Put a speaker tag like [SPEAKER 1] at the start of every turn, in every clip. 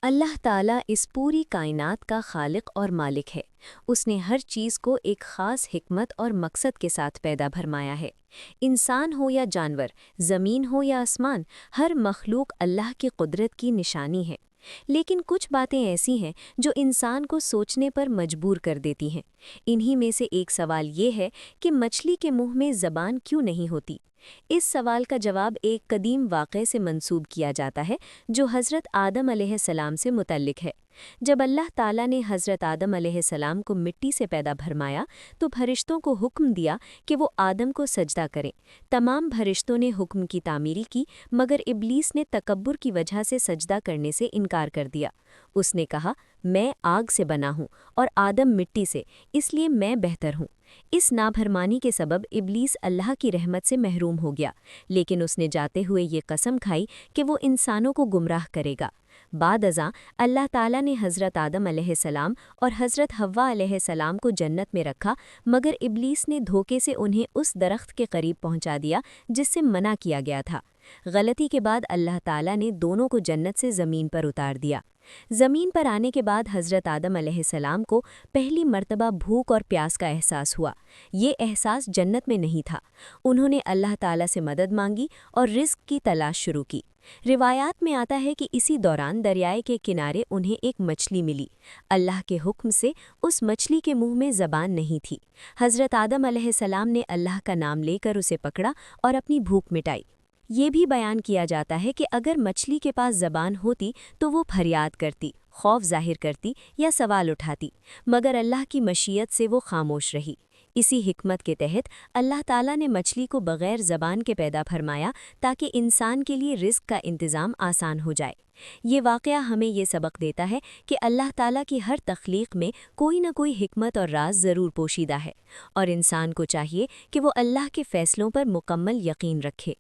[SPEAKER 1] اللہ تعالیٰ اس پوری کائنات کا خالق اور مالک ہے۔ اس نے ہر چیز کو ایک خاص حکمت اور مقصد کے ساتھ پیدا بھرمایا ہے۔ انسان ہو یا جانور، زمین ہو یا آسمان، ہر مخلوق اللہ کی قدرت کی نشانی ہے۔ لیکن کچھ باتیں ایسی ہیں جو انسان کو سوچنے پر مجبور کر دیتی ہیں۔ انہی میں سے ایک سوال یہ ہے کہ مچھلی کے منہ میں زبان کیوں نہیں ہوتی؟ اس سوال کا جواب ایک قدیم واقعے سے منسوب کیا جاتا ہے جو حضرت آدم علیہ السلام سے متعلق ہے۔ جب اللہ تعالیٰ نے حضرت آدم علیہ السلام کو مٹی سے پیدا بھرمایا تو فرشتوں کو حکم دیا کہ وہ آدم کو سجدہ کریں۔ تمام فرشتوں نے حکم کی تعمیل کی، مگر ابلیس نے تکبر کی وجہ سے سجدہ کرنے سے انکار کر دیا۔ اس نے کہا، میں آگ سے بنا ہوں اور آدم مٹی سے، اس لیے میں بہتر ہوں۔ اس نافرمانی کے سبب ابلیس اللہ کی رحمت سے محروم ہو گیا، لیکن اس نے جاتے ہوئے یہ قسم کھائی کہ وہ انسانوں کو گمراہ کرے گا۔ بعد ازاں اللہ تعالیٰ نے حضرت آدم علیہ السلام اور حضرت حوا علیہ السلام کو جنت میں رکھا، مگر ابلیس نے دھوکے سے انہیں اس درخت کے قریب پہنچا دیا جس سے منع کیا گیا تھا۔ غلطی کے بعد اللہ تعالیٰ نے دونوں کو جنت سے زمین پر اتار دیا۔ زمین پر آنے کے بعد حضرت آدم علیہ السلام کو پہلی مرتبہ بھوک اور پیاس کا احساس ہوا۔ یہ احساس جنت میں نہیں تھا۔ انہوں نے اللہ تعالیٰ سے مدد مانگی اور رزق کی تلاش شروع کی۔ روایات میں آتا ہے کہ اسی دوران دریائے کے کنارے انہیں ایک مچھلی ملی۔ اللہ کے حکم سے اس مچھلی کے منہ میں زبان نہیں تھی۔ حضرت آدم علیہ السلام نے اللہ کا نام لے کر اسے پکڑا اور اپنی بھوک مٹائی۔ یہ بھی بیان کیا جاتا ہے کہ اگر مچھلی کے پاس زبان ہوتی تو وہ فریاد کرتی، خوف ظاہر کرتی یا سوال اٹھاتی، مگر اللہ کی مشیت سے وہ خاموش رہی۔ اسی حکمت کے تحت اللہ تعالیٰ نے مچھلی کو بغیر زبان کے پیدا فرمایا تاکہ انسان کے لیے رزق کا انتظام آسان ہو جائے۔ یہ واقعہ ہمیں یہ سبق دیتا ہے کہ اللہ تعالیٰ کی ہر تخلیق میں کوئی نہ کوئی حکمت اور راز ضرور پوشیدہ ہے، اور انسان کو چاہیے کہ وہ اللہ کے فیصلوں پر مکمل یقین رکھے۔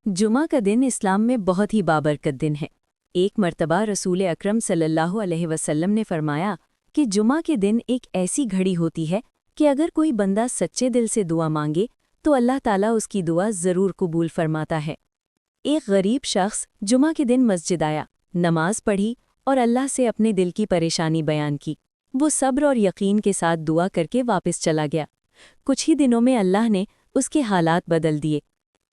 [SPEAKER 2] جمعہ کا دن اسلام میں بہت ہی بابرکت دن ہے۔ ایک مرتبہ رسول اکرم صلی اللہ علیہ وسلم نے فرمایا کہ جمعہ کے دن ایک ایسی گھڑی ہوتی ہے کہ اگر کوئی بندہ سچے دل سے دعا مانگے تو اللہ تعالیٰ اس کی دعا ضرور قبول فرماتا ہے۔ ایک غریب شخص جمعہ کے دن مسجد آیا، نماز پڑھی اور اللہ سے اپنے دل کی پریشانی بیان کی۔ وہ صبر اور یقین کے ساتھ دعا کر کے واپس چلا گیا۔ کچھ ہی دنوں میں اللہ نے اس کے حالات بدل دیے۔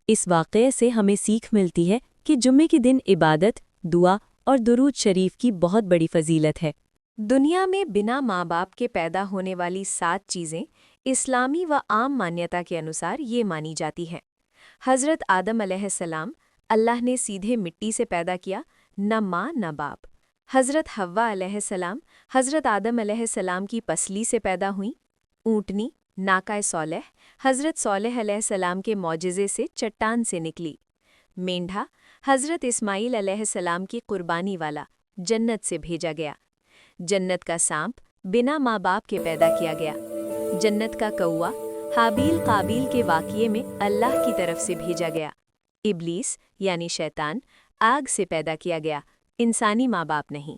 [SPEAKER 2] اس واقعے سے ہمیں سیکھ ملتی ہے کہ جمعے کے دن عبادت، دعا اور درود شریف کی بہت بڑی فضیلت ہے۔
[SPEAKER 1] دنیا میں بنا ماں باپ کے پیدا ہونے والی 7 چیزیں اسلامی و عام مانیتا کے انوسار یہ مانی جاتی ہیں۔ حضرت آدم علیہ السلام اللہ نے سیدھے مٹی سے پیدا کیا، نہ ماں نہ باپ۔ حضرت حوا علیہ السلام حضرت آدم علیہ السلام کی پسلی سے پیدا ہوئیں۔ اونٹنی ناقہ صالح حضرت صالح علیہ السلام کے معجزے سے چٹان سے نکلی۔ مینڈھا حضرت اسماعیل علیہ السلام کی قربانی والا جنت سے بھیجا گیا۔ جنت کا سانپ بنا ماں باپ کے پیدا کیا گیا۔ جنت کا کوا حابیل قابیل کے واقعے میں اللہ کی طرف سے بھیجا گیا۔ ابلیس یعنی شیطان آگ سے پیدا کیا گیا، انسانی ماں باپ نہیں۔